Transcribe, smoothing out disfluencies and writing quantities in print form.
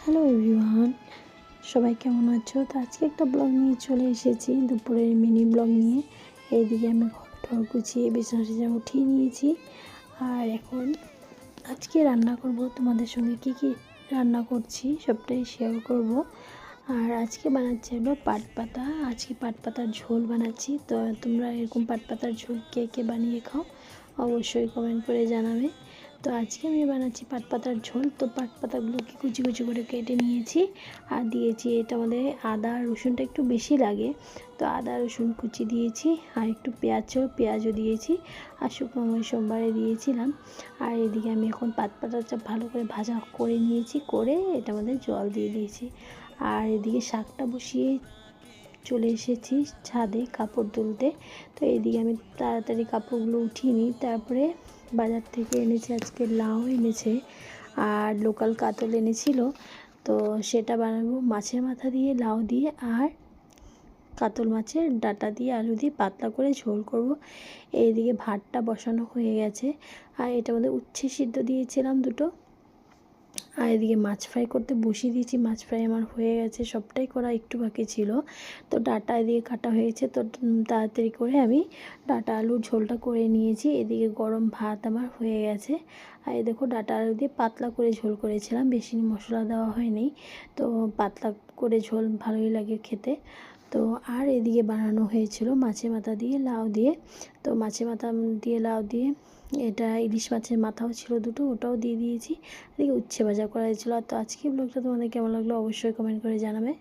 Hello everyone, সবাই কেমন আছো? তো আজকে একটা ব্লগ নিয়ে চলে এসেছি, দুপুরের মিনি ব্লগ নিয়ে। এইদিকে আমি ঘর গুছিয়ে বিছানা উঠিয়ে নিয়েছি। আর এখন আজকে রান্না করব, তোমাদের সঙ্গে কি রান্না করছি সবটাই শেয়ার করব। আর আজকে বানাচ্ছি হলো পাট পাতা। আজকে পাট পাতার ঝোল বানাচ্ছি। তো তোমরা এরকম পাট পাতার ঝোল কে কে বানিয়ে খাও অবশ্যই কমেন্ট করে জানাবে। তো আজকে আমি বানাচ্ছি পাট পাতার ঝোল। তো পাট পাতাগুলোকে কুচি কুচি করে কেটে নিয়েছি আর দিয়েছি এটা আমাদের আদা রসুনটা একটু বেশি লাগে, তো আদা রসুন কুচি দিয়েছি আর একটু পেঁয়াজও দিয়েছি আর শুকনো মরিচ সোমবারে দিয়েছিলাম। আর এদিকে আমি এখন পাট পাতাটা ভালো করে ভাজা করে নিয়েছি, করে এটা আমাদের জল দিয়ে দিয়েছি। আর এদিকে শাকটা বসিয়ে চলে এসেছি ছাদে কাপড় তুলতে। তো এইদিকে আমি তাড়াতাড়ি কাপড়গুলো উঠিয়ে নিই। তারপরে বাজার থেকে এনেছে আজকে লাউ এনেছে আর লোকাল কাতল এনেছিল। তো সেটা বানাবো মাছের মাথা দিয়ে, লাউ দিয়ে আর কাতল মাছের ডাঁটা দিয়ে, আলু দিয়ে পাতলা করে ঝোল করব। এইদিকে ভাতটা বসানো হয়ে গেছে আর এটার মধ্যে উচ্ছে সিদ্ধ দিয়েছিলাম দুটো। আর এদিকে মাছ ফ্রাই করতে বসিয়ে দিয়েছি, মাছ ফ্রাই আমার হয়ে গেছে, সবটাই করা একটু বাকি ছিল। তো ডাঁটা এদিকে কাটা হয়েছে, তো তাড়াতাড়ি করে আমি ডাঁটা আলুর ঝোলটা করে নিয়েছি। এদিকে গরম ভাত আমার হয়ে গেছে। আর এই দেখো ডাঁটা আলু দিয়ে পাতলা করে ঝোল করেছিলাম, বেশি মশলা দেওয়া হয়নি। তো পাতলা করে ঝোল ভালোই লাগে খেতে। তো আর এদিকে বানানো হয়েছিল মাছের মাথা দিয়ে, লাউ দিয়ে। তো মাছের মাথা দিয়ে, লাউ দিয়ে, এটা ইলিশ মাছের মাথাও ছিল দুটো, ওটাও দিয়ে দিয়েছি। এদিকে উচ্ছে ভাজা করা হয়েছিল। তো আজকে ব্লগটা তোমাদের কেমন লাগলো অবশ্যই কমেন্ট করে জানাবে।